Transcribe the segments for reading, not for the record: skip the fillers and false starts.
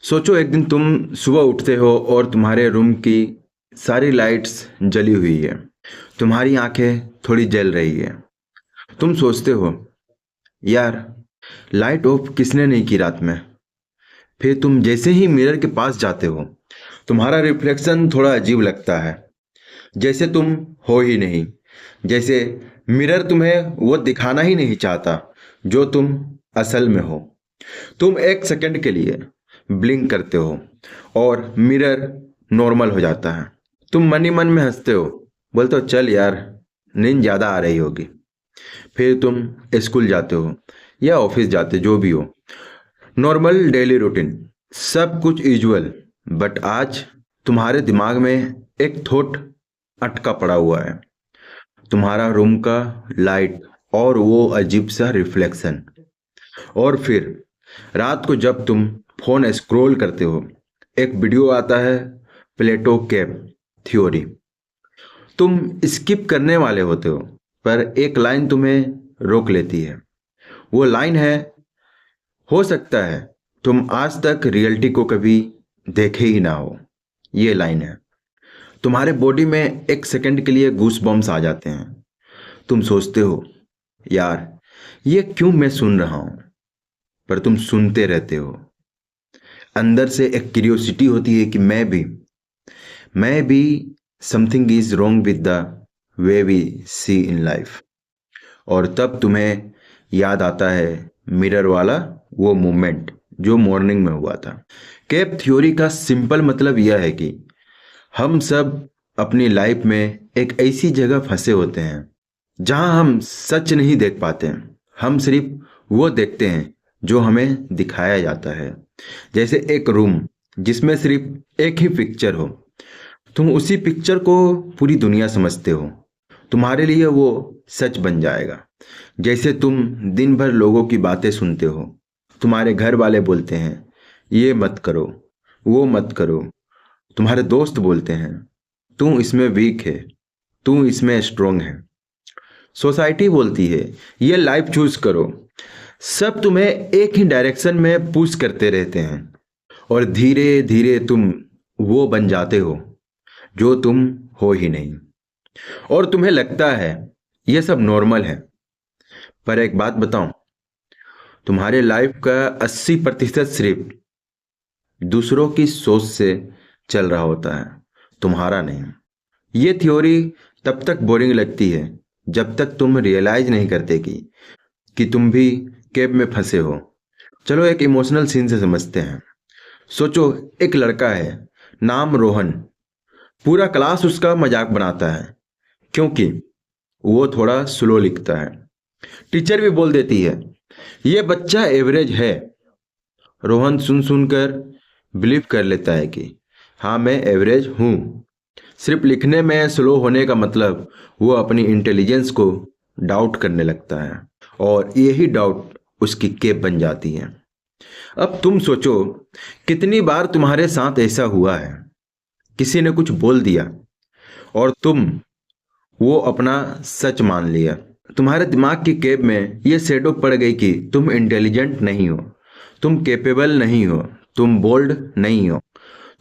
सोचो एक दिन तुम सुबह उठते हो और तुम्हारे रूम की सारी लाइट्स जली हुई है। तुम्हारी आंखें थोड़ी जल रही है। तुम सोचते हो, यार, लाइट ऑफ किसने नहीं की रात में। फिर तुम जैसे ही मिरर के पास जाते हो, तुम्हारा रिफ्लेक्शन थोड़ा अजीब लगता है। जैसे तुम हो ही नहीं। जैसे मिरर तुम्हें वो दिखाना ही नहीं चाहता जो तुम असल में हो। तुम एक सेकंड के लिए ब्लिंक करते हो और मिरर नॉर्मल हो जाता है। तुम मन ही मन में हंसते हो, बोलते हो चल यार, नींद ज़्यादा आ रही होगी। फिर तुम स्कूल जाते हो या ऑफिस जाते, जो भी हो। नॉर्मल डेली रूटीन, सब कुछ यूजुअल। बट आज तुम्हारे दिमाग में एक थॉट अटका पड़ा हुआ है। तुम्हारा रूम का लाइट और वो अजीब सा रिफ्लेक्शन। और फिर रात को जब तुम फोन स्क्रॉल करते हो, एक वीडियो आता है, प्लेटो केव थ्योरी। तुम स्किप करने वाले होते हो, पर एक लाइन तुम्हें रोक लेती है। वो लाइन है, हो सकता है तुम आज तक रियलिटी को कभी देखे ही ना हो। ये लाइन है, तुम्हारे बॉडी में एक सेकंड के लिए गूस बम्स आ जाते हैं। तुम सोचते हो, यार, ये क्यों मैं सुन रहा हूं। पर तुम सुनते रहते हो। अंदर से एक क्यूरियोसिटी होती है कि मैं भी something is wrong with the way we see in life. और तब तुम्हें याद आता है मिरर वाला वो मोमेंट जो मॉर्निंग में हुआ था। केप थ्योरी का सिंपल मतलब यह है कि हम सब अपनी लाइफ में एक ऐसी जगह फंसे होते हैं जहां हम सच नहीं देख पाते। हम सिर्फ वो देखते हैं जो हमें दिखाया जाता है। जैसे एक रूम जिसमें सिर्फ एक ही पिक्चर हो, तुम उसी पिक्चर को पूरी दुनिया समझते हो। तुम्हारे लिए वो सच बन जाएगा। जैसे तुम दिन भर लोगों की बातें सुनते हो। तुम्हारे घर वाले बोलते हैं, ये मत करो, वो मत करो। तुम्हारे दोस्त बोलते हैं, तू इसमें वीक है, तू इसमें स्ट्रोंग है। सोसाइटी बोलती है, ये लाइफ चूज करो। सब तुम्हें एक ही डायरेक्शन में पुश करते रहते हैं। और धीरे धीरे तुम वो बन जाते हो जो तुम हो ही नहीं। और तुम्हें लगता है ये सब नॉर्मल है। पर एक बात बताऊं, तुम्हारे लाइफ का 80% सिर्फ दूसरों की सोच से चल रहा होता है, तुम्हारा नहीं। ये थ्योरी तब तक बोरिंग लगती है जब तक तुम रियलाइज नहीं करते कि तुम भी कैब में फंसे हो। चलो एक इमोशनल सीन से समझते हैं। सोचो एक लड़का है, नाम रोहन। पूरा क्लास उसका मजाक बनाता है क्योंकि वो थोड़ा स्लो लिखता है। टीचर भी बोल देती है, ये बच्चा एवरेज है। रोहन सुन सुनकर बिलीव कर लेता है कि हाँ, मैं एवरेज हूँ। सिर्फ लिखने में स्लो होने का मतलब वो अपनी इंटेलिजेंस को डाउट करने लगता है। और यही डाउट उसकी केप बन जाती है। अब तुम सोचो, कितनी बार तुम्हारे साथ ऐसा हुआ है। किसी ने कुछ बोल दिया और तुम वो अपना सच मान लिया। तुम्हारे दिमाग की कैब में ये शेडो पड़ गई कि तुम इंटेलिजेंट नहीं हो, तुम कैपेबल नहीं हो, तुम बोल्ड नहीं हो,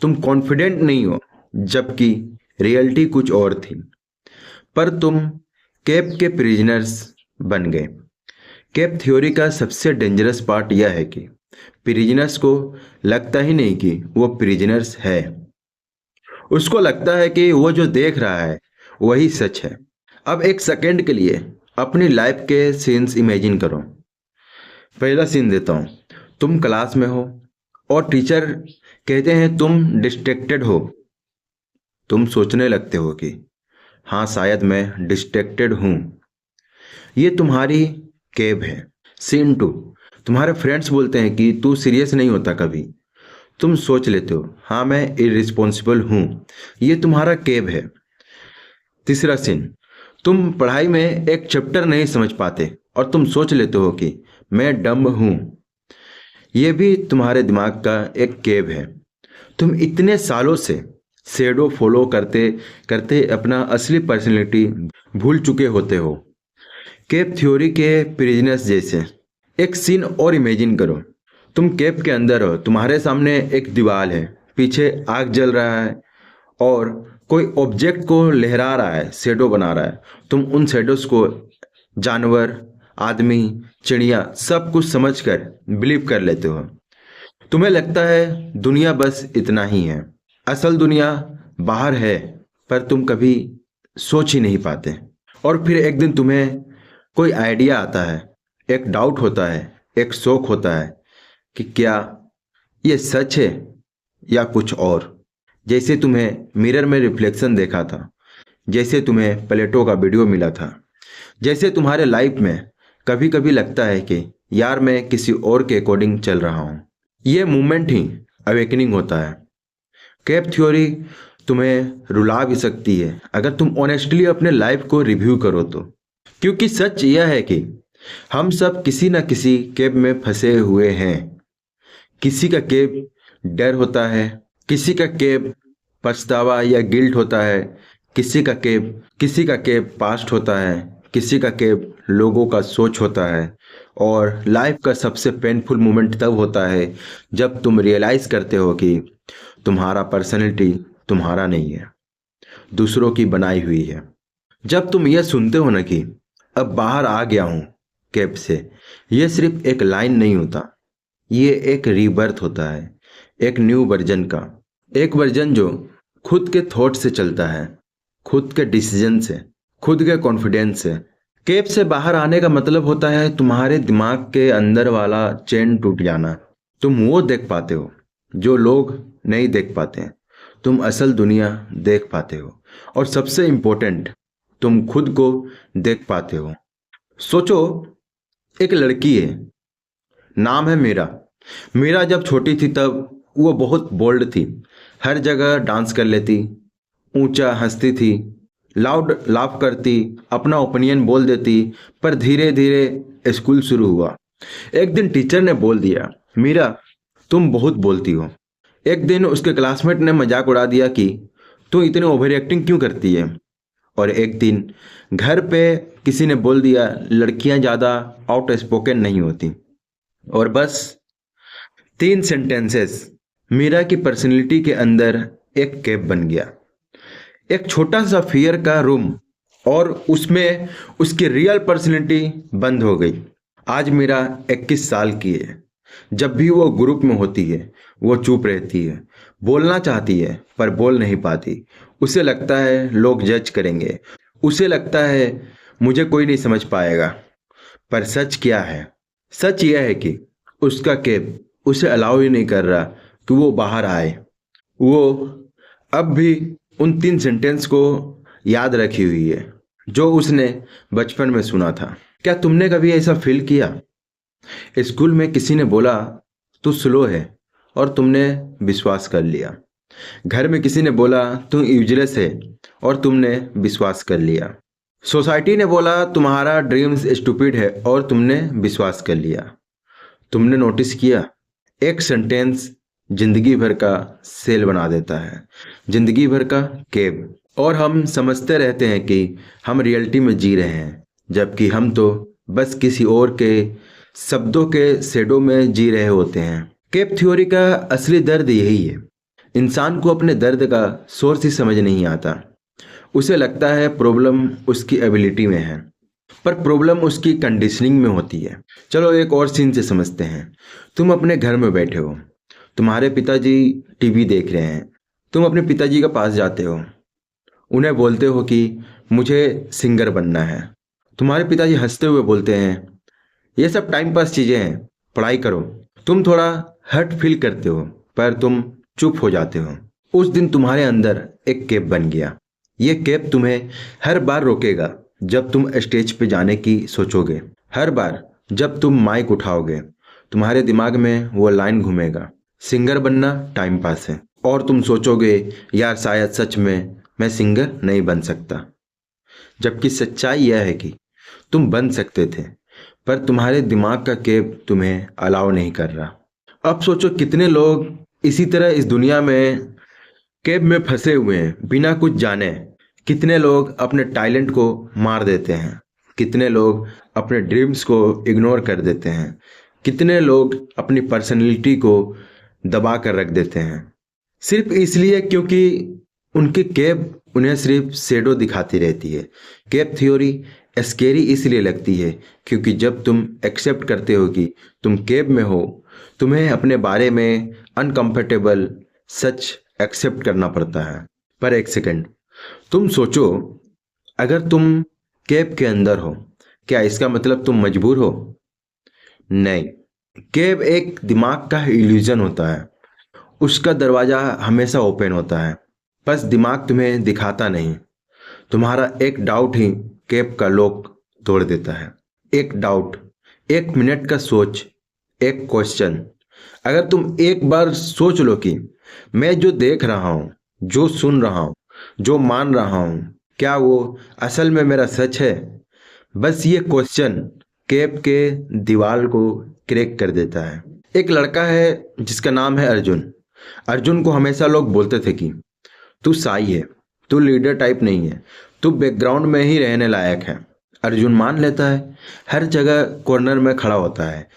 तुम कॉन्फिडेंट नहीं हो। जबकि रियलिटी कुछ और थी। पर तुम कैब के प्रिजनर्स बन गए। कैब थ्योरी का सबसे डेंजरस पार्ट यह है कि प्रिजनर्स को लगता ही नहीं कि वो प्रिजनर्स है। उसको लगता है कि वो जो देख रहा है वही सच है। अब एक सेकंड के लिए अपनी लाइफ के सीन्स इमेजिन करो। पहला सीन देता हूँ। तुम क्लास में हो और टीचर कहते हैं तुम डिस्ट्रैक्टेड हो। तुम सोचने लगते हो कि हाँ, शायद मैं डिस्ट्रैक्टेड हूँ। ये तुम्हारी कैब है। Scene to. तुम्हारे फ्रेंड्स बोलते हैं कि तू सीरियस नहीं होता कभी। तुम सोच लेते हो, हाँ, मैं इरिस्पॉन्सिबल हूँ। ये तुम्हारा कैब है। तीसरा सीन। तुम पढ़ाई में एक चैप्टर नहीं समझ पाते और तुम सोच लेते हो कि मैं डम्ब हूँ। ये भी तुम्हारे दिमाग का एक कैब है। तुम इतने सालों से शेडो फॉलो करते करते अपना असली पर्सनैलिटी भूल चुके होते हो। कैब थ्योरी के प्रिजनर्स जैसे एक सीन और इमेजिन करो। तुम केव के अंदर हो, तुम्हारे सामने एक दीवार है, पीछे आग जल रहा है और कोई ऑब्जेक्ट को लहरा रहा है, शेडो बना रहा है। तुम उन शेडोज को जानवर, आदमी, चिड़िया सब कुछ समझकर बिलीव कर लेते हो। तुम्हें लगता है दुनिया बस इतना ही है, असल दुनिया बाहर है, पर तुम कभी सोच ही नहीं पाते। और फिर एक दिन तुम्हें कोई आइडिया आता है, एक डाउट होता है, एक शौक होता है कि क्या ये सच है या कुछ और। जैसे तुम्हें मिरर में रिफ्लेक्शन देखा था, जैसे तुम्हें प्लेटो का वीडियो मिला था, जैसे तुम्हारे लाइफ में कभी कभी लगता है कि यार मैं किसी और के अकॉर्डिंग चल रहा हूँ। ये मूवमेंट ही अवेकनिंग होता है। केव थ्योरी तुम्हें रुला भी सकती है अगर तुम ऑनेस्टली अपने लाइफ को रिव्यू करो तो। क्योंकि सच यह है कि हम सब किसी न किसी केव में फंसे हुए हैं। किसी का केव डर होता है, किसी का केव पछतावा या गिल्ट होता है, किसी का केव पास्ट होता है, किसी का केव लोगों का सोच होता है। और लाइफ का सबसे पेनफुल मोमेंट तब होता है जब तुम रियलाइज करते हो कि तुम्हारा पर्सनैलिटी तुम्हारा नहीं है, दूसरों की बनाई हुई है। जब तुम यह सुनते हो ना कि अब बाहर आ गया हूँ केव से, यह सिर्फ एक लाइन नहीं होता, ये एक रीबर्थ होता है, एक न्यू वर्जन का। एक वर्जन जो खुद के थॉट से चलता है, खुद के डिसीजन से, खुद के कॉन्फिडेंस से। केव से बाहर आने का मतलब होता है तुम्हारे दिमाग के अंदर वाला चेन टूट जाना। तुम वो देख पाते हो जो लोग नहीं देख पाते हैं, तुम असल दुनिया देख पाते हो, और सबसे इम्पोर्टेंट, तुम खुद को देख पाते हो। सोचो, एक लड़की है, नाम है मीरा। मीरा जब छोटी थी तब वो बहुत बोल्ड थी, हर जगह डांस कर लेती, ऊंचा हंसती थी, लाउड लाफ करती, अपना ओपिनियन बोल देती। पर धीरे धीरे स्कूल शुरू हुआ। एक दिन टीचर ने बोल दिया, मीरा तुम बहुत बोलती हो। एक दिन उसके क्लासमेट ने मजाक उड़ा दिया कि तू इतनी ओवर एक्टिंग क्यों करती है। और एक दिन घर पे किसी ने बोल दिया, लड़कियां ज़्यादा आउट स्पोकन नहीं होती। और बस 3 सेंटेंसेस मीरा की पर्सनैलिटी के अंदर एक केव बन गया, एक छोटा सा फियर का रूम, और उसमें उसकी रियल पर्सनैलिटी बंद हो गई। आज मीरा 21 साल की है। जब भी वो ग्रुप में होती है वो चुप रहती है, बोलना चाहती है पर बोल नहीं पाती। उसे लगता है लोग जज करेंगे, उसे लगता है मुझे कोई नहीं समझ पाएगा। पर सच क्या है? सच यह है कि उसका केव उसे अलाउ ही नहीं कर रहा कि वो बाहर आए। वो अब भी उन 3 सेंटेंस को याद रखी हुई है जो उसने बचपन में सुना था। क्या तुमने कभी ऐसा फील किया? स्कूल में किसी ने बोला तू स्लो है और तुमने विश्वास कर लिया। घर में किसी ने बोला तू यूजलेस है और तुमने विश्वास कर लिया। सोसाइटी ने बोला तुम्हारा ड्रीम्स स्टूपिड है और तुमने विश्वास कर लिया। तुमने नोटिस किया, एक सेंटेंस जिंदगी भर का सेल बना देता है, जिंदगी भर का केव। और हम समझते रहते हैं कि हम रियलिटी में जी रहे हैं, जबकि हम तो बस किसी और के शब्दों के शेडो में जी रहे होते हैं। केव थ्योरी का असली दर्द यही है। इंसान को अपने दर्द का सोर्स ही समझ नहीं आता। उसे लगता है प्रॉब्लम उसकी एबिलिटी में है, पर प्रॉब्लम उसकी कंडीशनिंग में होती है। चलो एक और सीन से समझते हैं। तुम अपने घर में बैठे हो, तुम्हारे पिताजी टीवी देख रहे हैं। तुम अपने पिताजी के पास जाते हो, उन्हें बोलते हो कि मुझे सिंगर बनना है। तुम्हारे पिताजी हंसते हुए बोलते हैं ये सब टाइम पास चीज़ें हैं, पढ़ाई करो। तुम थोड़ा हर्ट फील करते हो पर तुम चुप हो जाते हो। उस दिन तुम्हारे अंदर एक केव बन गया। ये केव तुम्हें हर बार रोकेगा जब तुम स्टेज पे जाने की सोचोगे। हर बार जब तुम माइक उठाओगे तुम्हारे दिमाग में वो लाइन घूमेगा, सिंगर बनना टाइम पास है। और तुम सोचोगे यार शायद सच में मैं सिंगर नहीं बन सकता। जबकि सच्चाई यह है कि तुम बन सकते थे, पर तुम्हारे दिमाग का केव तुम्हें अलाउ नहीं कर रहा। अब सोचो कितने लोग इसी तरह इस दुनिया में केव में फंसे हुए हैं बिना कुछ जाने। कितने लोग अपने टैलेंट को मार देते हैं, कितने लोग अपने ड्रीम्स को इग्नोर कर देते हैं, कितने लोग अपनी पर्सनैलिटी को दबा कर रख देते हैं सिर्फ इसलिए क्योंकि उनकी कैप उन्हें सिर्फ शेडो दिखाती रहती है। कैप थ्योरी स्केरी इसलिए लगती है क्योंकि जब तुम एक्सेप्ट करते हो कि तुम कैप में हो, तुम्हें अपने बारे में अनकंफर्टेबल सच एक्सेप्ट करना पड़ता है। पर एक सेकंड, तुम सोचो, अगर तुम कैप के अंदर हो, क्या इसका मतलब तुम मजबूर हो? नहीं, कैप एक दिमाग का इल्यूजन होता है। उसका दरवाजा हमेशा ओपन होता है, बस दिमाग तुम्हें दिखाता नहीं। तुम्हारा एक डाउट ही कैप का लॉक तोड़ देता है। एक डाउट, एक मिनट का सोच, एक क्वेश्चन। अगर तुम एक बार सोच लो कि मैं जो देख रहा हूँ, जो सुन रहा हूँ, जो मान रहा हूँ, क्या वो असल में मेरा सच है? बस ये क्वेश्चन कैप के दीवार को क्रैक कर देता है। एक लड़का है जिसका नाम है अर्जुन। अर्जुन को हमेशा लोग बोलते थे कि तू साई है, तू लीडर टाइप नहीं है, तू बैकग्राउंड में ही रहने लायक है। अर्जुन मान लेता है, हर जगह कॉर्नर में खड़ा होता है,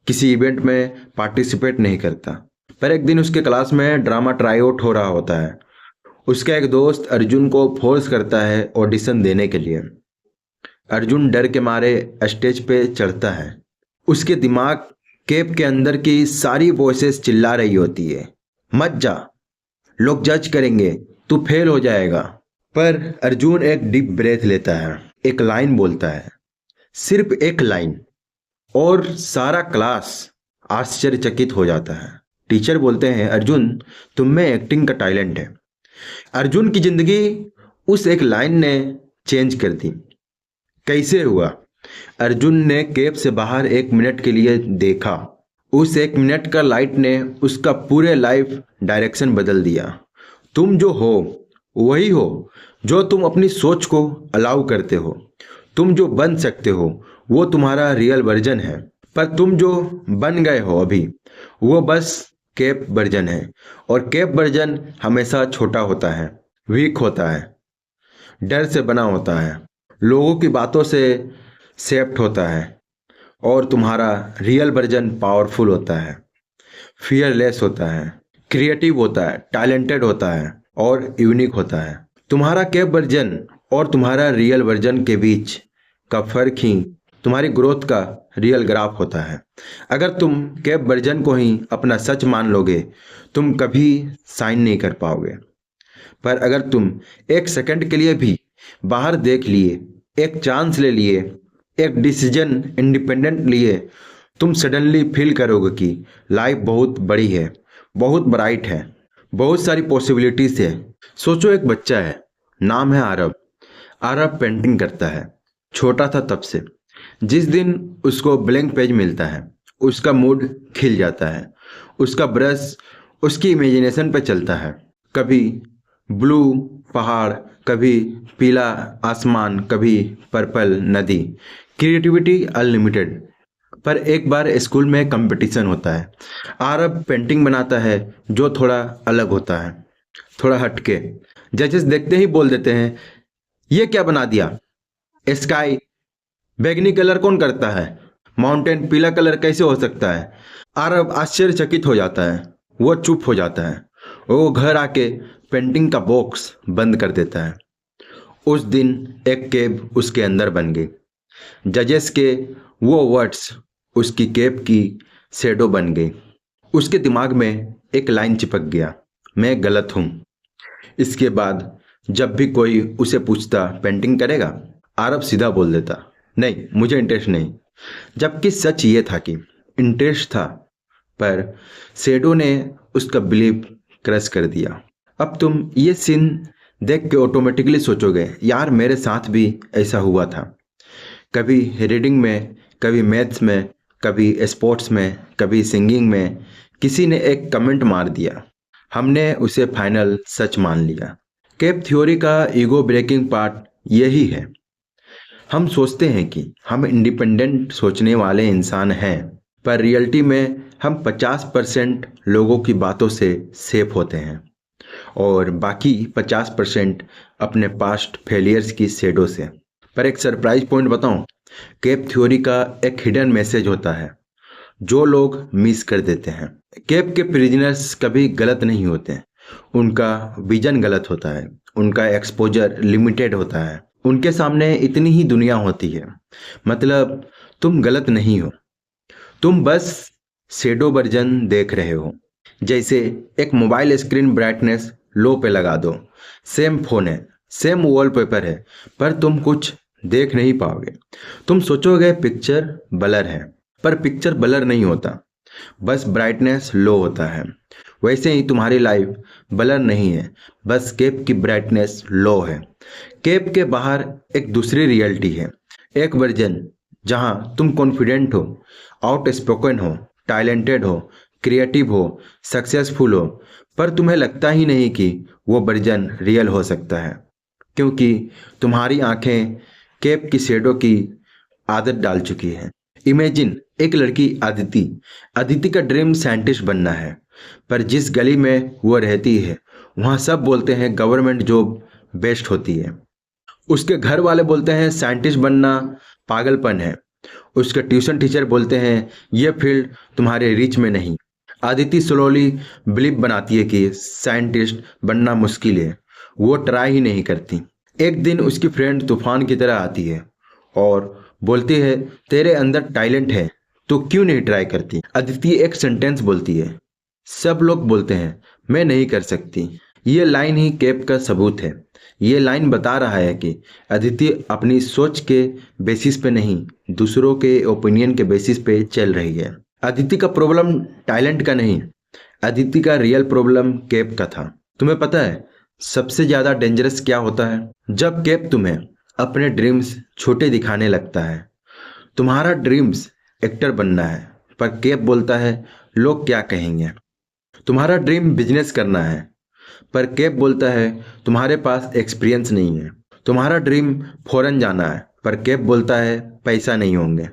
किसी इवेंट में पार्टिसिपेट नहीं करता। पर एक दिन उसके क्लास में ड्रामा ट्राई आउट हो रहा होता है। उसका एक दोस्त अर्जुन को फोर्स करता है ऑडिशन देने के लिए। अर्जुन डर के मारे स्टेज पे चढ़ता है। उसके दिमाग कैप के अंदर की सारी वॉइसेस चिल्ला रही होती है, मत जा, लोग जज करेंगे, तू फेल हो जाएगा। पर अर्जुन एक डीप ब्रेथ लेता है, एक लाइन बोलता है, सिर्फ एक लाइन, और सारा क्लास आश्चर्यचकित हो जाता है। टीचर बोलते हैं, अर्जुन, तुम में एक्टिंग का टैलेंट है। अर्जुन की जिंदगी उस एक लाइन ने चेंज कर दी। कैसे हुआ? अर्जुन ने कैप से बाहर एक मिनट के लिए देखा। उस एक मिनट का लाइट ने उसका पूरे लाइफ डायरेक्शन बदल दिया। तुम जो हो वही हो जो तुम अपनी सोच को अलाउ करते हो। तुम जो बन सकते हो वो तुम्हारा रियल वर्जन है। पर तुम जो बन गए हो अभी, वो बस कैप वर्जन है। और कैप वर्जन हमेशा छोटा होता है, वीक होता है, डर से बना होता है, लोगों की बातों से शेप्ड होता है। और तुम्हारा रियल वर्जन पावरफुल होता है, फियरलेस होता है, क्रिएटिव होता है, टैलेंटेड होता है और यूनिक होता है। तुम्हारा कैप वर्जन और तुम्हारा रियल वर्जन के बीच का फर्क ही तुम्हारी ग्रोथ का रियल ग्राफ होता है। अगर तुम कैप वर्जन को ही अपना सच मान लोगे, तुम कभी साइन नहीं कर पाओगे। पर अगर तुम एक सेकंड के लिए भी बाहर देख लिए, एक चांस ले लिए, एक डिसीजन इंडिपेंडेंट लिए, तुम सडनली फील करोगे कि लाइफ बहुत बड़ी है, बहुत ब्राइट है, बहुत सारी पॉसिबिलिटीज है। सोचो, एक बच्चा है, नाम है आरव। आरव पेंटिंग करता है, छोटा था तब से। जिस दिन उसको ब्लैंक पेज मिलता है, उसका मूड खिल जाता है। उसका ब्रश उसकी इमेजिनेशन पे चलता है, कभी ब्लू पहाड़, कभी पीला आसमान, कभी पर्पल नदी। Creativity unlimited. पर एक बार स्कूल में कंपटीशन होता है। आरव पेंटिंग बनाता है जो थोड़ा अलग होता है, थोड़ा हटके। जजेस देखते ही बोल देते हैं, ये क्या बना दिया? स्काई बैगनी कलर कौन करता है? माउंटेन पीला कलर कैसे हो सकता है? आरव आश्चर्यचकित हो जाता है। वो चुप हो जाता है। वो घर आके पेंटिंग का बॉक्स बंद कर देता है। उस दिन एक कैप उसके अंदर बन गई। जजेस के वो वर्ड्स उसकी कैप की शेडो बन गई। उसके दिमाग में एक लाइन चिपक गया, मैं गलत हूँ। इसके बाद जब भी कोई उसे पूछता, पेंटिंग करेगा? आरव सीधा बोल देता, नहीं, मुझे इंटरेस्ट नहीं। जबकि सच ये था कि इंटरेस्ट था, पर शेडो ने उसका बिलीव क्रश कर दिया। अब तुम ये सीन देख के ऑटोमेटिकली सोचोगे, यार मेरे साथ भी ऐसा हुआ था। कभी रीडिंग में, कभी मैथ्स में, कभी स्पोर्ट्स में, कभी सिंगिंग में किसी ने एक कमेंट मार दिया, हमने उसे फाइनल सच मान लिया। कैप थ्योरी का ईगो ब्रेकिंग पार्ट यही है। हम सोचते हैं कि हम इंडिपेंडेंट सोचने वाले इंसान हैं, पर रियलिटी में हम 50% लोगों की बातों से सेफ होते हैं और बाकी 50% अपने पास्ट फेलियर्स की शेडो से। पर एक सरप्राइज पॉइंट बताऊं, कैप थ्योरी का एक हिडन मैसेज होता है, जो लोग मिस कर देते हैं। केप के प्रिजनर्स कभी गलत नहीं होते, उनका विजन गलत होता है, उनका एक्सपोजर लिमिटेड होता है, उनके सामने इतनी ही दुनिया होती है। मतलब तुम गलत नहीं हो, तुम बस शेडो वर्जन देख रहे हो। जैसे एक मोबाइल स्क्रीन ब्राइटनेस लो पे लगा दो, सेम फोन है, सेम वॉलपेपर है, पर तुम कुछ देख नहीं पाओगे। तुम सोचोगे पिक्चर ब्लर है, पर पिक्चर ब्लर नहीं होता, बस ब्राइटनेस लो होता है। वैसे ही तुम्हारी लाइफ ब्लर नहीं है, बस केप की ब्राइटनेस लो है। केप के बाहर एक दूसरी रियलिटी है, एक वर्जन जहां तुम कॉन्फिडेंट हो, आउटस्पोकन हो, टैलेंटेड हो, क्रिएटिव हो, सक्सेसफुल हो, पर तुम्हें लगता ही नहीं कि वो वर्जन रियल हो सकता है, क्योंकि तुम्हारी आंखें केप की शेडो की आदत डाल चुकी है। इमेजिन एक लड़की अदिति। अदिति का ड्रीम साइंटिस्ट बनना है, पर जिस गली में वो रहती है वहाँ सब बोलते हैं गवर्नमेंट जॉब बेस्ट होती है। उसके घर वाले बोलते हैं साइंटिस्ट बनना पागलपन है। उसके ट्यूशन टीचर बोलते हैं ये फील्ड तुम्हारे रीच में नहीं। आदिति स्लोली बिलीव बनाती है कि साइंटिस्ट बनना मुश्किल है, वो ट्राई ही नहीं करती। एक दिन उसकी फ्रेंड तूफान की तरह आती है और बोलती है तेरे अंदर टैलेंट है, तो क्यों नहीं ट्राई करती। अदिति एक सेंटेंस बोलती है, सब लोग बोलते हैं मैं नहीं कर सकती। ये लाइन ही केप का सबूत है। ये लाइन बता रहा है कि अदिति अपनी सोच के बेसिस पे नहीं, दूसरों के ओपिनियन के बेसिस पे चल रही है। अदिति का प्रॉब्लम टैलेंट का नहीं, अदिति का रियल प्रॉब्लम केप का था। तुम्हें पता है सबसे ज्यादा डेंजरस क्या होता है? जब केप तुम्हें अपने ड्रीम्स छोटे दिखाने लगता है। तुम्हारा ड्रीम्स एक्टर बनना है, पर केप बोलता है लोग क्या कहेंगे। तुम्हारा ड्रीम बिजनेस करना है, पर केप बोलता है तुम्हारे पास एक्सपीरियंस नहीं है। तुम्हारा ड्रीम फॉरेन जाना है, पर केप बोलता है पैसा नहीं होंगे।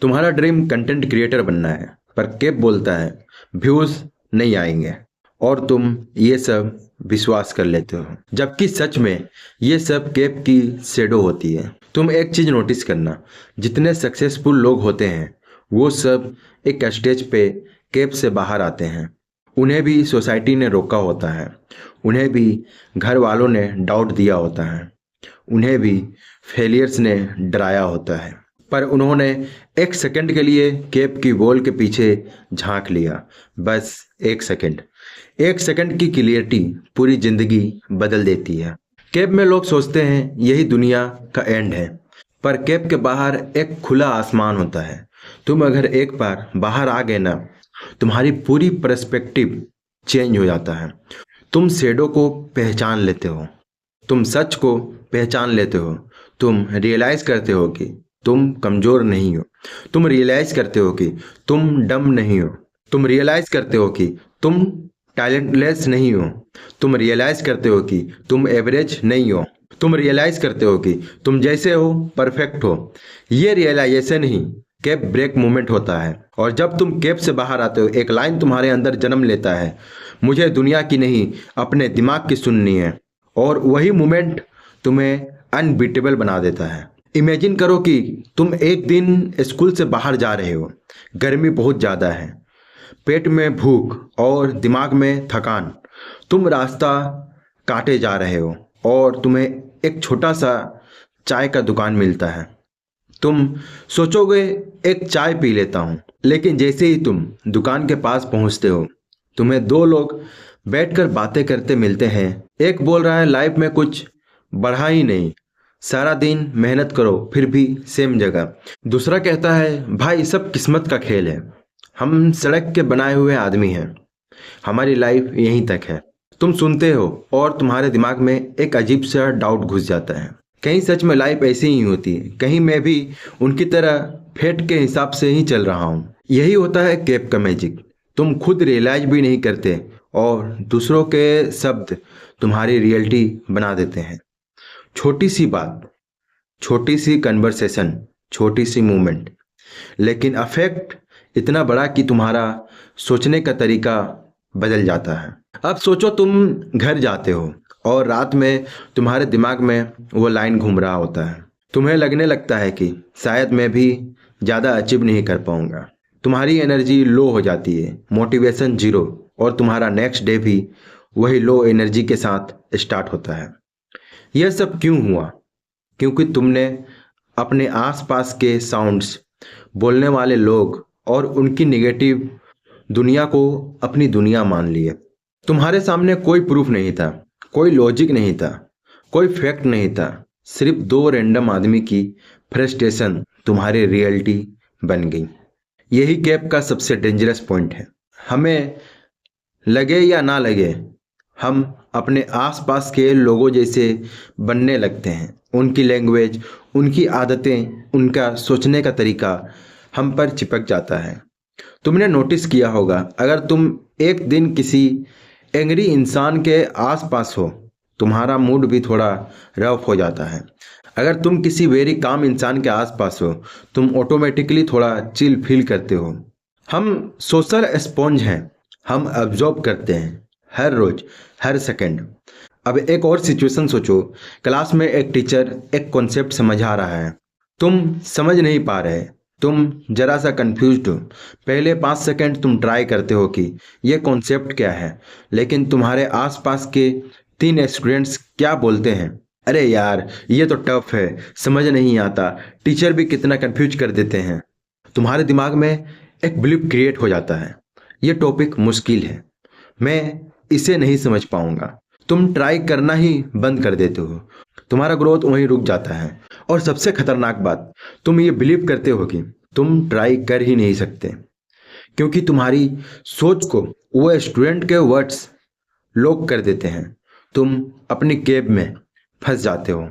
तुम्हारा ड्रीम कंटेंट क्रिएटर बनना है, पर केप बोलता है व्यूज नहीं आएंगे, और तुम ये सब विश्वास कर लेते हो, जबकि सच में ये सब केप की शेडो होती है। तुम एक चीज नोटिस करना, जितने सक्सेसफुल लोग होते हैं वो सब एक स्टेज पे केप से बाहर आते हैं। उन्हें भी सोसाइटी ने रोका होता है, उन्हें भी घर वालों ने डाउट दिया होता है, उन्हें भी फेलियर्स ने डराया होता है, पर उन्होंने एक सेकंड के लिए केप की वॉल के पीछे झांक लिया। बस एक सेकंड। एक सेकंड की क्लियरिटी पूरी जिंदगी बदल देती है। केप में लोग सोचते हैं यही दुनिया का एंड है, पर केप के बाहर एक खुला आसमान होता है। तुम अगर एक बार बाहर आ गए ना, तुम्हारी पूरी पर्सपेक्टिव चेंज हो जाता है। तुम शेडो को पहचान लेते हो, तुम सच को पहचान लेते हो, तुम रियलाइज करते हो कि तुम कमजोर नहीं हो, तुम रियलाइज करते हो कि तुम डम नहीं हो, तुम रियलाइज करते हो कि तुम टैलेंटलेस नहीं हो, तुम रियलाइज करते हो कि तुम एवरेज नहीं हो, तुम रियलाइज करते हो कि तुम जैसे हो परफेक्ट हो। ये रियलाइजेशन ही केप ब्रेक मोमेंट होता है। और जब तुम केप से बाहर आते हो, एक लाइन तुम्हारे अंदर जन्म लेता है, मुझे दुनिया की नहीं अपने दिमाग की सुननी है। और वही मोमेंट तुम्हें अनबीटेबल बना देता है। इमेजिन करो कि तुम एक दिन स्कूल से बाहर जा रहे हो, गर्मी बहुत ज़्यादा है, पेट में भूख और दिमाग में थकान। तुम रास्ता काटे जा रहे हो और तुम्हें एक छोटा सा चाय का दुकान मिलता है। तुम सोचोगे एक चाय पी लेता हूँ, लेकिन जैसे ही तुम दुकान के पास पहुँचते हो, तुम्हें दो लोग बैठकर बातें करते मिलते हैं। एक बोल रहा है लाइफ में कुछ बढ़ा ही नहीं, सारा दिन मेहनत करो फिर भी सेम जगह। दूसरा कहता है भाई सब किस्मत का खेल है, हम सड़क के बनाए हुए आदमी हैं, हमारी लाइफ यहीं तक है। तुम सुनते हो और तुम्हारे दिमाग में एक अजीब सा डाउट घुस जाता है, कहीं सच में लाइफ ऐसी ही होती है, कहीं मैं भी उनकी तरह फेट के हिसाब से ही चल रहा हूँ। यही होता है केप का मैजिक। तुम खुद रियलाइज भी नहीं करते और दूसरों के शब्द तुम्हारी रियलिटी बना देते हैं। छोटी सी बात, छोटी सी कन्वर्सेशन, छोटी सी मूवमेंट, लेकिन अफेक्ट इतना बड़ा कि तुम्हारा सोचने का तरीका बदल जाता है। अब सोचो तुम घर जाते हो और रात में तुम्हारे दिमाग में वो लाइन घूम रहा होता है। तुम्हें लगने लगता है कि शायद मैं भी ज़्यादा अचीव नहीं कर पाऊंगा, तुम्हारी एनर्जी लो हो जाती है, मोटिवेशन जीरो, और तुम्हारा नेक्स्ट डे भी वही लो एनर्जी के साथ स्टार्ट होता है। यह सब क्यों हुआ? क्योंकि तुमने अपने आसपास के साउंड्स, बोलने वाले लोग और उनकी नेगेटिव दुनिया को अपनी दुनिया मान लिए। तुम्हारे सामने कोई प्रूफ नहीं था, कोई लॉजिक नहीं था, कोई फैक्ट नहीं था, सिर्फ दो रैंडम आदमी की फ्रस्ट्रेशन तुम्हारी रियलिटी बन गई। यही कैप का सबसे डेंजरस पॉइंट है। हमें लगे या ना लगे, हम अपने आसपास के लोगों जैसे बनने लगते हैं। उनकी लैंग्वेज, उनकी आदतें, उनका सोचने का तरीका हम पर चिपक जाता है। तुमने नोटिस किया होगा, अगर तुम एक दिन किसी एंग्री इंसान के आसपास हो, तुम्हारा मूड भी थोड़ा रफ हो जाता है। अगर तुम किसी वेरी काम इंसान के आसपास हो, तुम ऑटोमेटिकली थोड़ा चिल फील करते हो। हम सोशल स्पॉन्ज हैं, हम अब्जॉर्ब करते हैं हर रोज, हर सेकंड। अब एक और सिचुएशन सोचो, क्लास में एक टीचर एक कॉन्सेप्ट समझा रहा है, तुम समझ नहीं पा रहे, तुम जरा सा कंफ्यूज्ड हो। पहले 5 सेकंड तुम ट्राई करते हो कि यह कॉन्सेप्ट क्या है, लेकिन तुम्हारे आसपास के 3 स्टूडेंट्स क्या बोलते हैं, अरे यार ये तो टफ है, समझ नहीं आता, टीचर भी कितना कंफ्यूज कर देते हैं। तुम्हारे दिमाग में एक बिलीफ क्रिएट हो जाता है, ये टॉपिक मुश्किल है, मैं इसे नहीं समझ पाऊंगा। तुम ट्राई करना ही बंद कर देते हो, तुम्हारा ग्रोथ वहीं रुक जाता है। और सबसे खतरनाक बात, तुम ये बिलीव करते हो कि तुम ट्राई कर ही नहीं सकते, क्योंकि तुम्हारी सोच को वो स्टूडेंट के वर्ड्स लॉक कर देते हैं। तुम अपनी केब में फंस जाते हो,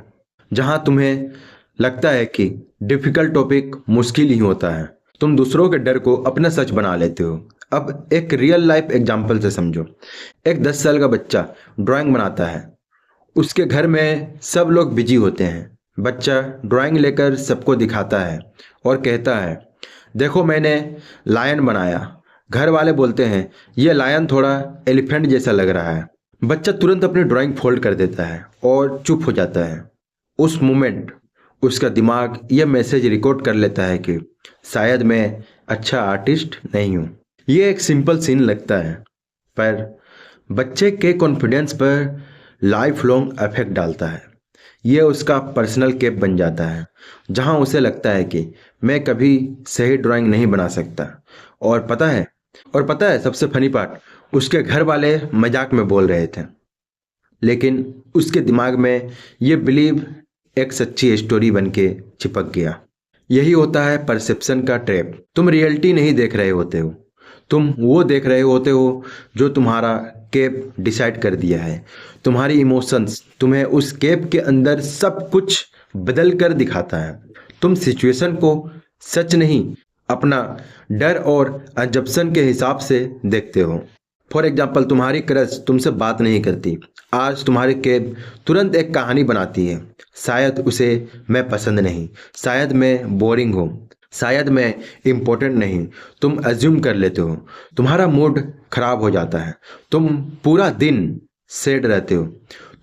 जहां तुम्हें लगता है कि डिफिकल्ट टॉपिक मुश्किल ही होता है। तुम दूसरों के डर को अपना सच बना लेते हो। अब एक रियल लाइफ एग्जाम्पल से समझो। एक 10 साल का बच्चा ड्राइंग बनाता है, उसके घर में सब लोग बिजी होते हैं। बच्चा ड्राइंग लेकर सबको दिखाता है और कहता है, देखो मैंने लायन बनाया। घर वाले बोलते हैं, ये लायन थोड़ा एलिफेंट जैसा लग रहा है। बच्चा तुरंत अपनी ड्राइंग फोल्ड कर देता है और चुप हो जाता है। उस मोमेंट उसका दिमाग यह मैसेज रिकॉर्ड कर लेता है कि शायद मैं अच्छा आर्टिस्ट नहीं हूँ। ये एक सिंपल सीन लगता है, पर बच्चे के कॉन्फिडेंस पर लाइफ लॉन्ग इफेक्ट डालता है। ये उसका पर्सनल कैप बन जाता है, जहां उसे लगता है कि मैं कभी सही ड्राइंग नहीं बना सकता। और पता है सबसे फनी पार्ट, उसके घर वाले मजाक में बोल रहे थे, लेकिन उसके दिमाग में ये बिलीव एक सच्ची स्टोरी बन के चिपक गया। यही होता है परसेप्शन का ट्रैप। तुम रियलिटी नहीं देख रहे होते हो, तुम वो देख रहे होते हो जो तुम्हारा कैप डिसाइड कर दिया है। तुम्हारी इमोशंस तुम्हें उस कैप के अंदर सब कुछ बदल कर दिखाता है। तुम सिचुएशन को सच नहीं, अपना डर और अजम्पशन के हिसाब से देखते हो। फॉर एग्जाम्पल, तुम्हारी क्रश तुमसे बात नहीं करती, आज तुम्हारी कैप तुरंत एक कहानी बनाती है। शायद उसे मैं पसंद नहीं, शायद मैं बोरिंग हूँ, शायद मैं इम्पोर्टेंट नहीं। तुम अज्यूम कर लेते हो, तुम्हारा मूड खराब हो जाता है, तुम पूरा दिन सैड रहते हो,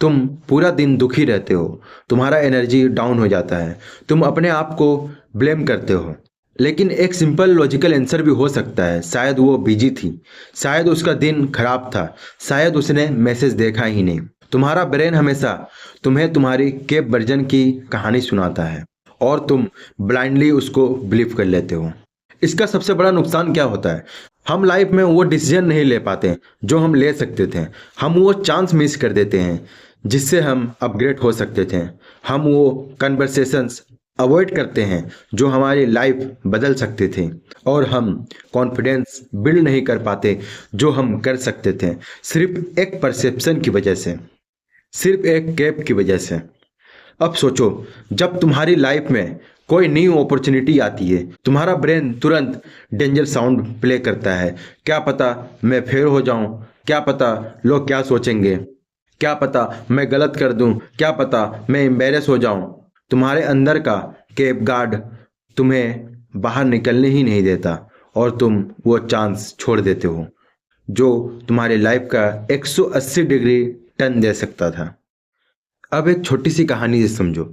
तुम पूरा दिन दुखी रहते हो, तुम्हारा एनर्जी डाउन हो जाता है, तुम अपने आप को ब्लेम करते हो। लेकिन एक सिंपल लॉजिकल आंसर भी हो सकता है, शायद वो बिजी थी, शायद उसका दिन खराब था, शायद उसने मैसेज देखा ही नहीं। तुम्हारा ब्रेन हमेशा तुम्हें तुम्हारी कैप वर्जन की कहानी सुनाता है और तुम ब्लाइंडली उसको बिलीव कर लेते हो। इसका सबसे बड़ा नुकसान क्या होता है, हम लाइफ में वो डिसीजन नहीं ले पाते जो हम ले सकते थे। हम वो चांस मिस कर देते हैं जिससे हम अपग्रेड हो सकते थे। हम वो कन्वर्सेशंस अवॉइड करते हैं जो हमारी लाइफ बदल सकते थे। और हम कॉन्फिडेंस बिल्ड नहीं कर पाते जो हम कर सकते थे, सिर्फ एक परसेप्शन की वजह से, सिर्फ एक कैप की वजह से। अब सोचो, जब तुम्हारी लाइफ में कोई न्यू अपॉर्चुनिटी आती है, तुम्हारा ब्रेन तुरंत डेंजर साउंड प्ले करता है। क्या पता मैं फेल हो जाऊं, क्या पता लोग क्या सोचेंगे, क्या पता मैं गलत कर दूं, क्या पता मैं एम्बेरस हो जाऊं। तुम्हारे अंदर का कैप गार्ड तुम्हें बाहर निकलने ही नहीं देता और तुम वो चांस छोड़ देते हो जो तुम्हारी लाइफ का 180 डिग्री टर्न दे सकता था। अब एक छोटी सी कहानी से समझो।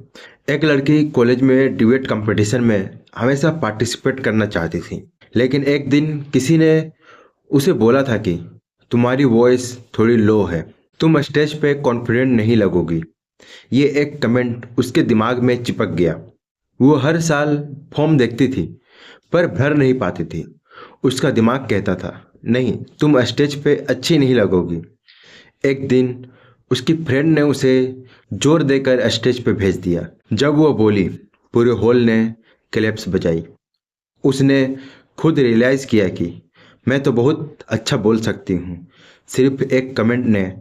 एक लड़की कॉलेज में डिबेट कंपटीशन में हमेशा पार्टिसिपेट करना चाहती थी, लेकिन एक दिन किसी ने उसे बोला था कि तुम्हारी वॉइस थोड़ी लो है, तुम स्टेज पे कॉन्फिडेंट नहीं लगोगी। ये एक कमेंट उसके दिमाग में चिपक गया। वो हर साल फॉर्म देखती थी पर भर नहीं पाती थी। उसका दिमाग कहता था नहीं, तुम स्टेज पे अच्छी नहीं लगोगी। एक दिन उसकी फ्रेंड ने उसे जोर देकर स्टेज पे भेज दिया। जब वो बोली, पूरे हॉल ने क्लैप्स बजाई। उसने खुद रियलाइज़ किया कि मैं तो बहुत अच्छा बोल सकती हूँ। सिर्फ एक कमेंट ने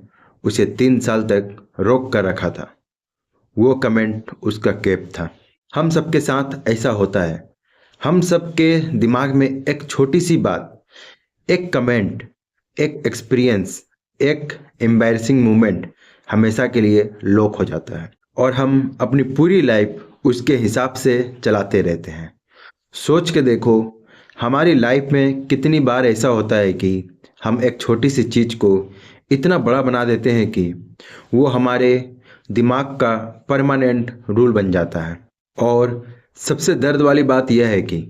उसे 3 साल तक रोक कर रखा था। वो कमेंट उसका कैप था। हम सबके साथ ऐसा होता है। हम सबके दिमाग में एक छोटी सी बात, एक कमेंट, एक एक्सपीरियंस, एक एम्बैरसिंग मोमेंट हमेशा के लिए लॉक हो जाता है और हम अपनी पूरी लाइफ उसके हिसाब से चलाते रहते हैं। सोच के देखो, हमारी लाइफ में कितनी बार ऐसा होता है कि हम एक छोटी सी चीज़ को इतना बड़ा बना देते हैं कि वो हमारे दिमाग का परमानेंट रूल बन जाता है। और सबसे दर्द वाली बात यह है कि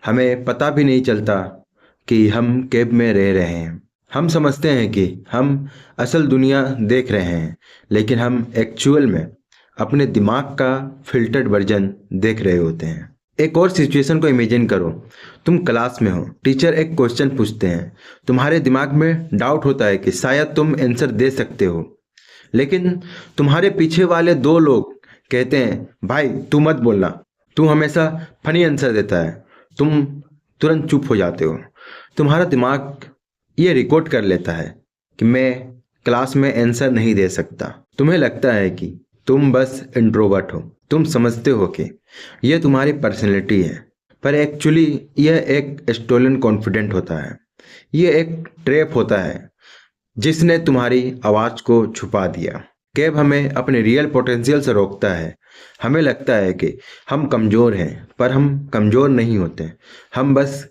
हमें पता भी नहीं चलता कि हम कैब में रह रहे हैं। हम समझते हैं कि हम असल दुनिया देख रहे हैं, लेकिन हम एक्चुअल में अपने दिमाग का फिल्टर्ड वर्जन देख रहे होते हैं। एक और सिचुएशन को इमेजिन करो। तुम क्लास में हो, टीचर एक क्वेश्चन पूछते हैं। तुम्हारे दिमाग में डाउट होता है कि शायद तुम आंसर दे सकते हो, लेकिन तुम्हारे पीछे वाले 2 लोग कहते हैं भाई तू मत बोलना, तू हमेशा फनी आंसर देता है। तुम तुरंत चुप हो जाते हो। तुम्हारा दिमाग ये रिकॉर्ड कर लेता है कि मैं क्लास में आंसर नहीं दे सकता। तुम्हें लगता है कि तुम बस इंट्रोवर्ट हो। तुम समझते हो कि यह तुम्हारी पर्सनैलिटी है, पर एक्चुअली यह एक स्टोलन कॉन्फिडेंट होता है। यह एक ट्रैप होता है जिसने तुम्हारी आवाज़ को छुपा दिया। कैब हमें अपने रियल पोटेंशियल से रोकता है। हमें लगता है कि हम कमज़ोर हैं, पर हम कमज़ोर नहीं होते। हम बस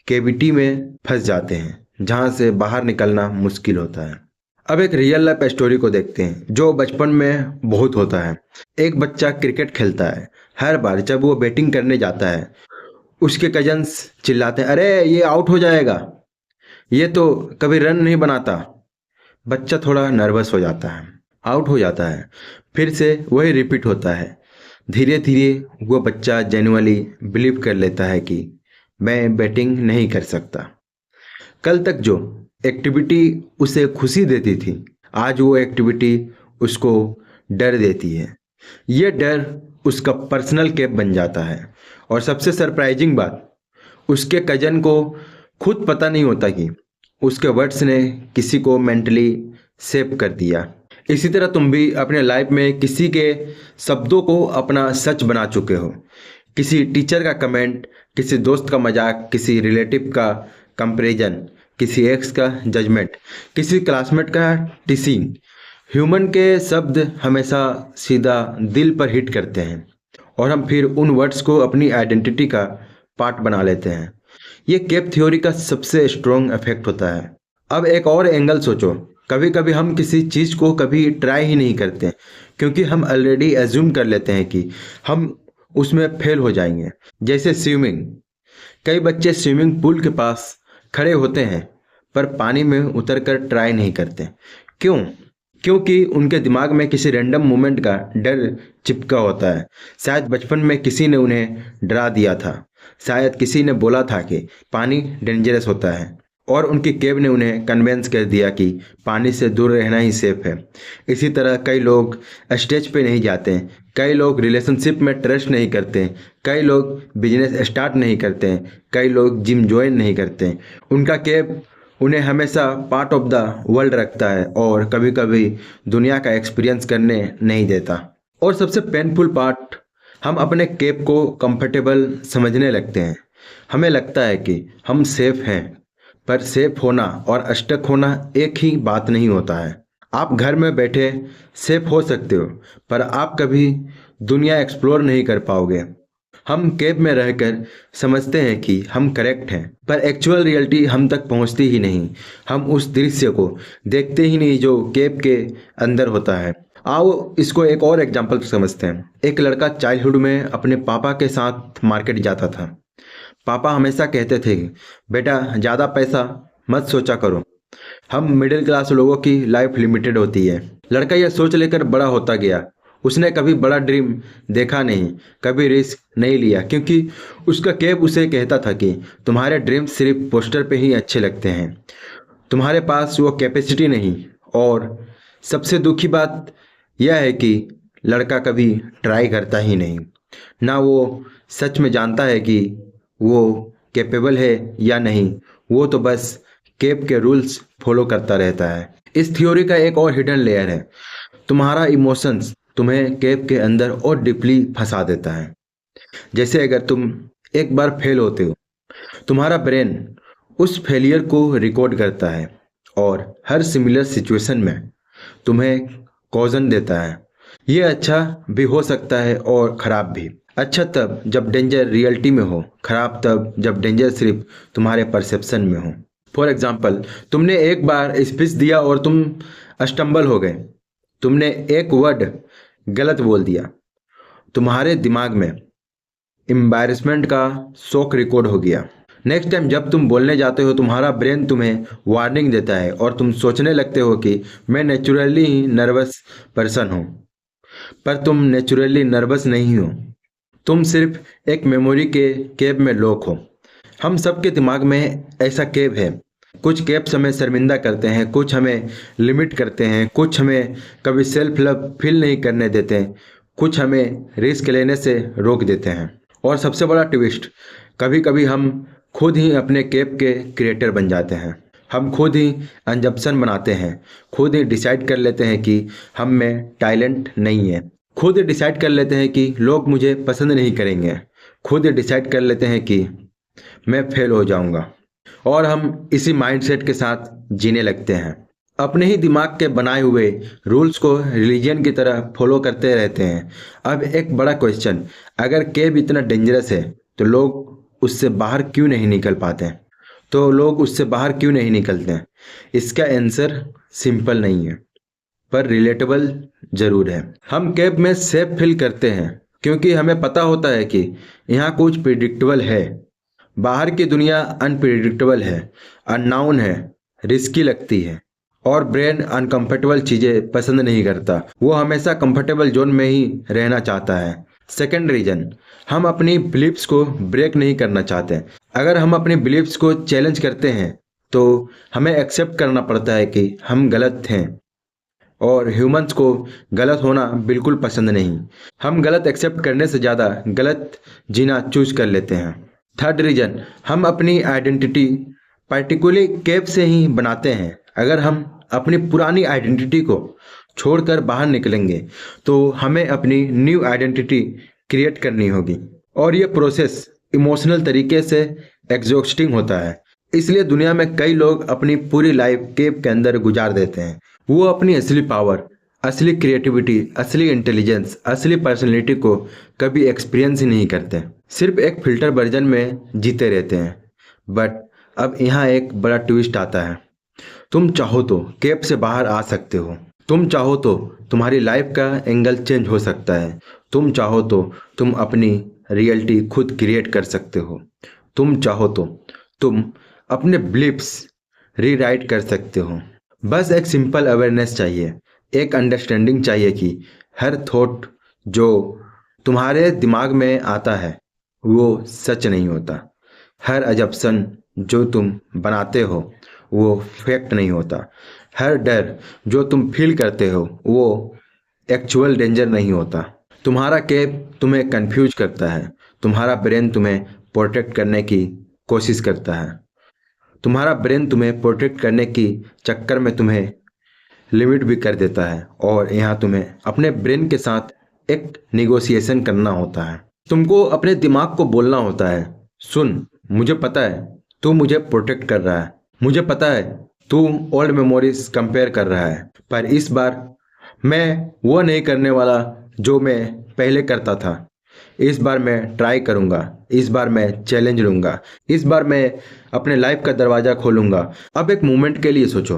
कैविटी में फंस जाते हैं जहाँ से बाहर निकलना मुश्किल होता है। अब एक रियल लाइफ स्टोरी को देखते हैं जो बचपन में बहुत होता है। एक बच्चा क्रिकेट खेलता है। हर बार जब वो बैटिंग करने जाता है, उसके कजन्स चिल्लाते हैं, अरे ये आउट हो जाएगा, ये तो कभी रन नहीं बनाता। बच्चा थोड़ा नर्वस हो जाता है, आउट हो जाता है, फिर से वही रिपीट होता है। धीरे धीरे वो बच्चा जेन्युइनली बिलीव कर लेता है कि मैं बैटिंग नहीं कर सकता। कल तक जो एक्टिविटी उसे खुशी देती थी, आज वो एक्टिविटी उसको डर देती है। ये डर उसका पर्सनल कैप बन जाता है। और सबसे सरप्राइजिंग बात, उसके कजन को खुद पता नहीं होता कि उसके वर्ड्स ने किसी को मेंटली सेव कर दिया। इसी तरह तुम भी अपने लाइफ में किसी के शब्दों को अपना सच बना चुके हो। किसी टीचर का कमेंट, किसी दोस्त का मजाक, किसी रिलेटिव का कंपैरिजन, किसी एक्स का जजमेंट, किसी क्लासमेट का टीसिंग। ह्यूमन के शब्द हमेशा सीधा दिल पर हिट करते हैं और हम फिर उन वर्ड्स को अपनी आइडेंटिटी का पार्ट बना लेते हैं। ये कैप थ्योरी का सबसे स्ट्रॉन्ग इफेक्ट होता है। अब एक और एंगल सोचो। कभी कभी हम किसी चीज़ को कभी ट्राई ही नहीं करते क्योंकि हम ऑलरेडी एज्यूम कर लेते हैं कि हम उसमें फेल हो जाएंगे। जैसे स्विमिंग। कई बच्चे स्विमिंग पूल के पास खड़े होते हैं पर पानी में उतरकर ट्राई नहीं करते। क्यों? क्योंकि उनके दिमाग में किसी रैंडम मोमेंट का डर चिपका होता है। शायद बचपन में किसी ने उन्हें डरा दिया था, शायद किसी ने बोला था कि पानी डेंजरस होता है और उनकी कैब ने उन्हें कन्वेंस कर दिया कि पानी से दूर रहना ही सेफ है। इसी तरह कई लोग स्टेज पे नहीं जाते, कई लोग रिलेशनशिप में ट्रस्ट नहीं करते, कई लोग बिजनेस स्टार्ट नहीं करते, कई लोग जिम ज्वाइन नहीं करते। उनका कैब उन्हें हमेशा पार्ट ऑफ द वर्ल्ड रखता है और कभी कभी दुनिया का एक्सपीरियंस करने नहीं देता। और सबसे पेनफुल पार्ट, हम अपने कैब को कंफर्टेबल समझने लगते हैं। हमें लगता है कि हम सेफ हैं, पर सेफ होना और स्टक होना एक ही बात नहीं होता है। आप घर में बैठे सेफ हो सकते हो, पर आप कभी दुनिया एक्सप्लोर नहीं कर पाओगे। हम कैब में रहकर समझते हैं कि हम करेक्ट हैं, पर एक्चुअल रियलिटी हम तक पहुंचती ही नहीं। हम उस दृश्य को देखते ही नहीं जो कैब के अंदर होता है। आओ इसको एक और एग्जाम्पल समझते हैं। एक लड़का चाइल्डहुड में अपने पापा के साथ मार्केट जाता था। पापा हमेशा कहते थे कि बेटा ज़्यादा पैसा मत सोचा करो, हम मिडिल क्लास लोगों की लाइफ लिमिटेड होती है। लड़का यह सोच लेकर बड़ा होता गया। उसने कभी बड़ा ड्रीम देखा नहीं, कभी रिस्क नहीं लिया, क्योंकि उसका कैब उसे कहता था कि तुम्हारे ड्रीम सिर्फ पोस्टर पे ही अच्छे लगते हैं, तुम्हारे पास वो कैपेसिटी नहीं। और सबसे दुखी बात यह है कि लड़का कभी ट्राई करता ही नहीं। ना वो सच में जानता है कि वो कैपेबल है या नहीं, वो तो बस केप के रूल्स फॉलो करता रहता है। इस थ्योरी का एक और हिडन लेयर है। तुम्हारा इमोशंस तुम्हें केप के अंदर और डीपली फंसा देता है। जैसे अगर तुम एक बार फेल होते हो, तुम्हारा ब्रेन उस फेलियर को रिकॉर्ड करता है और हर सिमिलर सिचुएशन में तुम्हें कॉजन देता है। ये अच्छा भी हो सकता है और ख़राब भी। अच्छा तब जब डेंजर रियलिटी में हो, ख़राब तब जब डेंजर सिर्फ तुम्हारे परसेप्शन में हो। फॉर एग्जाम्पल, तुमने एक बार स्पीच दिया और तुम अस्टम्बल हो गए, तुमने एक वर्ड गलत बोल दिया, तुम्हारे दिमाग में एम्बैरेसमेंट का शॉक रिकॉर्ड हो गया। नेक्स्ट टाइम जब तुम बोलने जाते हो, तुम्हारा ब्रेन तुम्हें वार्निंग देता है और तुम सोचने लगते हो कि मैं नेचुरली ही नर्वस पर्सन हूँ। पर तुम नेचुरली नर्वस नहीं हो, तुम सिर्फ एक मेमोरी के केब में लॉक हो। हम सबके दिमाग में ऐसा केब है। कुछ केब्स हमें शर्मिंदा करते हैं, कुछ हमें लिमिट करते हैं, कुछ हमें कभी सेल्फ लव फील नहीं करने देते, कुछ हमें रिस्क लेने से रोक देते हैं। और सबसे बड़ा ट्विस्ट, कभी कभी हम खुद ही अपने केब के क्रिएटर बन जाते हैं। हम खुद ही अंजप्शन बनाते हैं, खुद ही डिसाइड कर लेते हैं कि हम में टैलेंट नहीं है, खुद ही डिसाइड कर लेते हैं कि लोग मुझे पसंद नहीं करेंगे, खुद ही डिसाइड कर लेते हैं कि मैं फेल हो जाऊंगा। और हम इसी माइंडसेट के साथ जीने लगते हैं, अपने ही दिमाग के बनाए हुए रूल्स को रिलीजन की तरह फॉलो करते रहते हैं। अब एक बड़ा क्वेश्चन, अगर केब इतना डेंजरस है तो लोग उससे बाहर क्यों नहीं निकल पाते? तो लोग उससे बाहर क्यों नहीं निकलते हैं? इसका आंसर सिंपल नहीं है, पर रिलेटेबल जरूर है। हम केब में सेफ फील करते हैं क्योंकि हमें पता होता है कि यहाँ कुछ प्रिडिक्टेबल है। बाहर की दुनिया अनप्रिडिक्टेबल है, अननोन है, रिस्की लगती है और ब्रेन अनकंफर्टेबल चीज़ें पसंद नहीं करता। वो हमेशा कंफर्टेबल जोन में ही रहना चाहता है। सेकेंड रीजन, हम अपनी बिलीव्स को ब्रेक नहीं करना चाहते। अगर हम अपनी बिलीव्स को चैलेंज करते हैं तो हमें एक्सेप्ट करना पड़ता है कि हम गलत हैं, और ह्यूमंस को गलत होना बिल्कुल पसंद नहीं। हम गलत एक्सेप्ट करने से ज़्यादा गलत जीना चूज कर लेते हैं। थर्ड रीजन, हम अपनी आइडेंटिटी पर्टिकुलर केब से ही बनाते हैं। अगर हम अपनी पुरानी आइडेंटिटी को छोड़कर बाहर निकलेंगे तो हमें अपनी न्यू आइडेंटिटी क्रिएट करनी होगी, और ये प्रोसेस इमोशनल तरीके से एग्जॉस्टिंग होता है। इसलिए दुनिया में कई लोग अपनी पूरी लाइफ केब के अंदर गुजार देते हैं। वो अपनी असली पावर, असली क्रिएटिविटी, असली इंटेलिजेंस, असली पर्सनैलिटी को कभी एक्सपीरियंस ही नहीं करते, सिर्फ एक फिल्टर वर्जन में जीते रहते हैं। बट अब यहाँ एक बड़ा ट्विस्ट आता है। तुम चाहो तो केब से बाहर आ सकते हो, तुम चाहो तो तुम्हारी लाइफ का एंगल चेंज हो सकता है, तुम चाहो तो तुम अपनी रियलिटी खुद क्रिएट कर सकते हो, तुम चाहो तो तुम अपने बिलीफ्स रीराइट कर सकते हो। बस एक सिंपल अवेयरनेस चाहिए, एक अंडरस्टैंडिंग चाहिए कि हर थॉट जो तुम्हारे दिमाग में आता है वो सच नहीं होता। हर अजम्पशन जो तुम बनाते हो वो फैक्ट नहीं होता। हर डर जो तुम फील करते हो वो एक्चुअल डेंजर नहीं होता। तुम्हारा केब तुम्हें कंफ्यूज करता है, तुम्हारा ब्रेन तुम्हें प्रोटेक्ट करने की कोशिश करता है, तुम्हारा ब्रेन तुम्हें प्रोटेक्ट करने की चक्कर में तुम्हें लिमिट भी कर देता है। और यहाँ तुम्हें अपने ब्रेन के साथ एक निगोशिएशन करना होता है। तुमको अपने दिमाग को बोलना होता है, सुन, मुझे पता है तू मुझे प्रोटेक्ट कर रहा है, मुझे पता है तू ओल्ड मेमोरीज कंपेयर कर रहा है, पर इस बार मैं वो नहीं करने वाला जो मैं पहले करता था। इस बार मैं ट्राई करूंगा, इस बार मैं चैलेंज लूंगा, इस बार मैं अपने लाइफ का दरवाजा खोलूंगा। अब एक मोमेंट के लिए सोचो,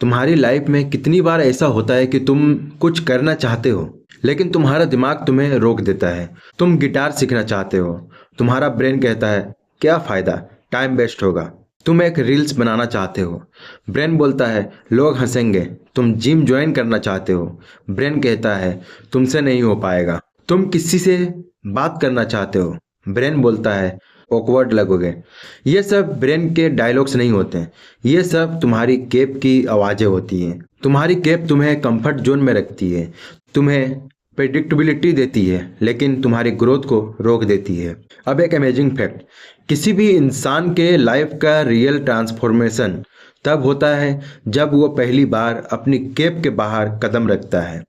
तुम्हारी लाइफ में कितनी बार ऐसा होता है कि तुम कुछ करना चाहते हो लेकिन तुम्हारा दिमाग तुम्हें रोक देता है। तुम गिटार सीखना चाहते हो, तुम्हारा ब्रेन कहता है क्या फ़ायदा, टाइम वेस्ट होगा। तुम एक रील्स बनाना चाहते हो, ब्रेन बोलता है लोग हंसेंगे। तुम जिम ज्वाइन करना चाहते हो, ब्रेन कहता है तुमसे नहीं हो पाएगा। तुम किसी से बात करना चाहते हो, ब्रेन बोलता है ऑकवर्ड लगोगे। ये सब ब्रेन के डायलॉग्स नहीं होते हैं, ये सब तुम्हारी कैप की आवाज़ें होती हैं। तुम्हारी कैप तुम्हें कंफर्ट जोन में रखती है, तुम्हें प्रेडिक्टेबिलिटी देती है, लेकिन तुम्हारी ग्रोथ को रोक देती है। अब एक अमेजिंग फैक्ट, किसी भी इंसान के लाइफ का रियल ट्रांसफॉर्मेशन तब होता है जब वो पहली बार अपनी कैप के बाहर कदम रखता है,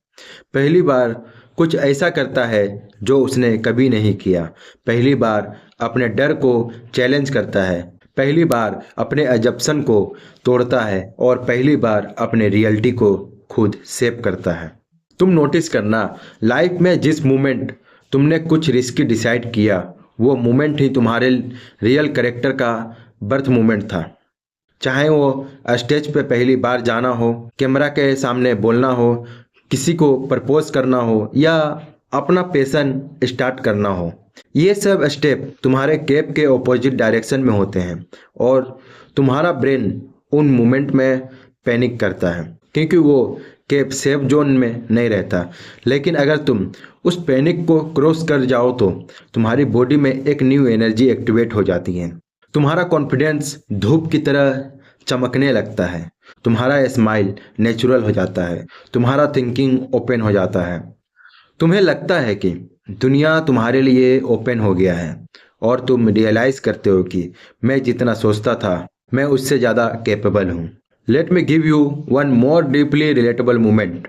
पहली बार कुछ ऐसा करता है जो उसने कभी नहीं किया, पहली बार अपने डर को चैलेंज करता है, पहली बार अपने अजप्शन को तोड़ता है और पहली बार अपने रियलिटी को खुद सेव करता है। तुम नोटिस करना, लाइफ में जिस मोमेंट तुमने कुछ रिस्की डिसाइड किया, वो मोमेंट ही तुम्हारे रियल कैरेक्टर का बर्थ मोमेंट था। चाहे वो स्टेज पे पहली बार जाना हो, कैमरा के सामने बोलना हो, किसी को प्रपोज करना हो या अपना पैशन स्टार्ट करना हो, ये सब स्टेप तुम्हारे कैप के ऑपोजिट डायरेक्शन में होते हैं और तुम्हारा ब्रेन उन मोमेंट में पैनिक करता है क्योंकि वो कैप सेफ जोन में नहीं रहता। लेकिन अगर तुम उस पैनिक को क्रॉस कर जाओ तो तुम्हारी बॉडी में एक न्यू एनर्जी एक्टिवेट हो जाती है, तुम्हारा कॉन्फिडेंस धूप की तरह चमकने लगता है, तुम्हारा स्माइल नेचुरल हो जाता है, तुम्हारा थिंकिंग ओपन हो जाता है। तुम्हें लगता है कि दुनिया तुम्हारे लिए ओपन हो गया है और तुम रियलाइज करते हो कि मैं जितना सोचता था मैं उससे ज़्यादा कैपेबल हूँ। Let me give you one more deeply relatable moment.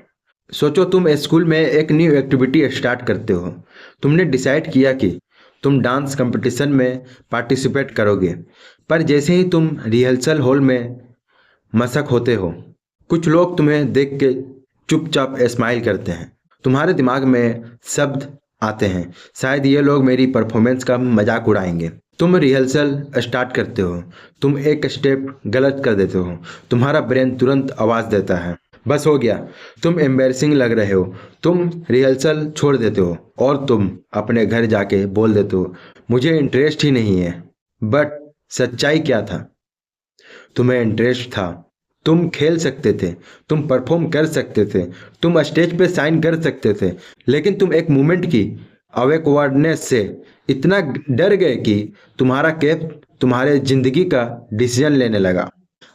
सोचो तुम स्कूल में एक न्यू एक्टिविटी स्टार्ट करते हो, तुमने डिसाइड किया कि तुम डांस कंपटीशन में पार्टिसिपेट करोगे, पर जैसे ही तुम रिहर्सल हॉल में मशक होते हो, कुछ लोग तुम्हें देख के चुपचाप स्माइल करते हैं। तुम्हारे दिमाग में शब्द आते हैं, शायद ये लोग मेरी परफॉर्मेंस का मजाक उड़ाएंगे। तुम रिहर्सल स्टार्ट करते हो, तुम एक स्टेप गलत कर देते हो, तुम्हारा ब्रेन तुरंत आवाज़ देता है बस हो गया, तुम एम्बैरसिंग लग रहे हो, तुम रिहर्सल छोड़ देते हो और तुम अपने घर जाके बोल देते हो मुझे इंटरेस्ट ही नहीं है। बट सच्चाई क्या था? तुम्हें इंटरेस्ट था, तुम खेल सकते थे, तुम परफॉर्म कर सकते थे, तुम स्टेज पे साइन कर सकते थे, लेकिन तुम एक मोमेंट की अवेकवर्डनेस से इतना डर गए कि तुम्हारा कैप तुम्हारे जिंदगी का डिसीजन लेने लगा।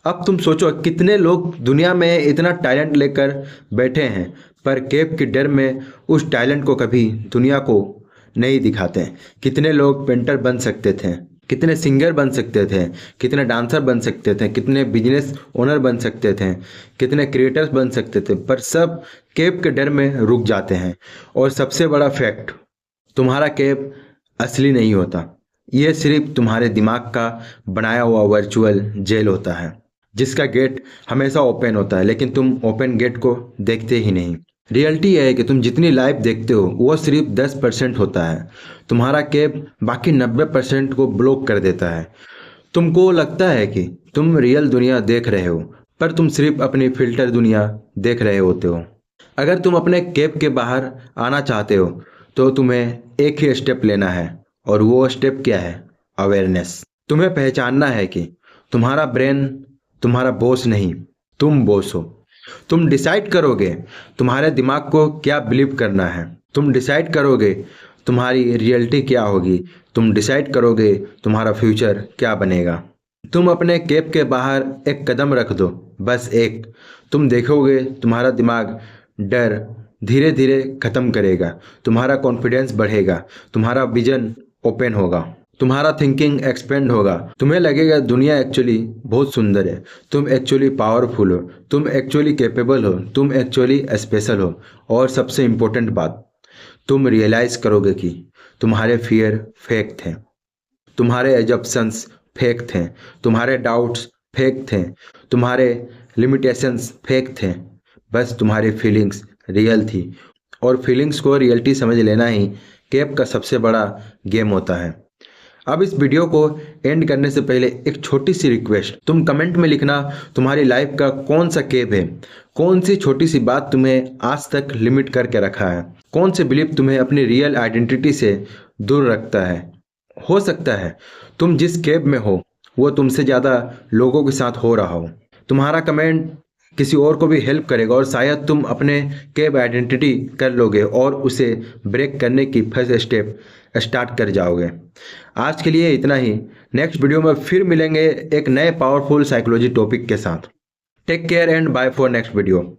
अब तुम सोचो कितने लोग दुनिया में इतना टैलेंट लेकर बैठे हैं पर कैप के डर में उस टैलेंट को कभी दुनिया को नहीं दिखाते। कितने लोग पेंटर बन सकते थे, कितने सिंगर बन सकते थे, कितने डांसर बन सकते थे, कितने बिजनेस ओनर बन सकते थे, कितने क्रिएटर्स बन सकते थे, पर सब कैप के डर में रुक जाते हैं। और सबसे बड़ा फैक्ट, तुम्हारा कैप असली नहीं होता, ये सिर्फ तुम्हारे दिमाग का बनाया हुआ वर्चुअल जेल होता है जिसका गेट हमेशा ओपन होता है, लेकिन तुम ओपन गेट को देखते ही नहीं। रियलिटी है कि तुम जितनी लाइफ देखते हो वो सिर्फ 10% होता है, तुम्हारा कैप बाकी 90% को ब्लॉक कर देता है। तुमको लगता है कि तुम रियल दुनिया देख रहे हो पर तुम सिर्फ अपनी फिल्टर दुनिया देख रहे होते हो। अगर तुम अपने कैप के बाहर आना चाहते हो तो तुम्हें एक ही स्टेप लेना है और वो स्टेप क्या है? अवेयरनेस। तुम्हें पहचानना है कि तुम्हारा ब्रेन तुम्हारा बॉस नहीं, तुम बॉस हो। तुम डिसाइड करोगे तुम्हारे दिमाग को क्या बिलीव करना है, तुम डिसाइड करोगे तुम्हारी रियलिटी क्या होगी, तुम डिसाइड करोगे तुम्हारा फ्यूचर क्या बनेगा। तुम अपने कैप के बाहर एक कदम रख दो, बस एक। तुम देखोगे तुम्हारा दिमाग डर धीरे धीरे खत्म करेगा, तुम्हारा कॉन्फिडेंस बढ़ेगा, तुम्हारा विजन ओपन होगा, तुम्हारा थिंकिंग एक्सपेंड होगा। तुम्हें लगेगा दुनिया एक्चुअली बहुत सुंदर है, तुम एक्चुअली पावरफुल हो, तुम एक्चुअली कैपेबल हो, तुम एक्चुअली स्पेशल हो। और सबसे इम्पोर्टेंट बात, तुम रियलाइज करोगे कि तुम्हारे फियर फेक थे, तुम्हारे एजप्शंस फेक थे, तुम्हारे डाउट्स फेक थे, तुम्हारे लिमिटेशंस फेक थे, बस तुम्हारी फीलिंग्स रियल थी। और फीलिंग्स को रियलिटी समझ लेना ही कैप का सबसे बड़ा गेम होता है। अब इस वीडियो को एंड करने से पहले एक छोटी सी रिक्वेस्ट, तुम कमेंट में लिखना तुम्हारी लाइफ का कौन सा कैप है, कौन सी छोटी सी बात तुम्हें आज तक लिमिट करके रखा है, कौन से बिलीफ तुम्हें अपनी रियल आइडेंटिटी से दूर रखता है। हो सकता है तुम जिस कैब में हो वो तुमसे ज़्यादा लोगों के साथ हो रहा हो। तुम्हारा कमेंट किसी और को भी हेल्प करेगा और शायद तुम अपने कैब आइडेंटिटी कर लोगे और उसे ब्रेक करने की फर्स्ट स्टेप स्टार्ट कर जाओगे। आज के लिए इतना ही। नेक्स्ट वीडियो में फिर मिलेंगे एक नए पावरफुल साइकोलॉजी टॉपिक के साथ। Take care and bye for next video.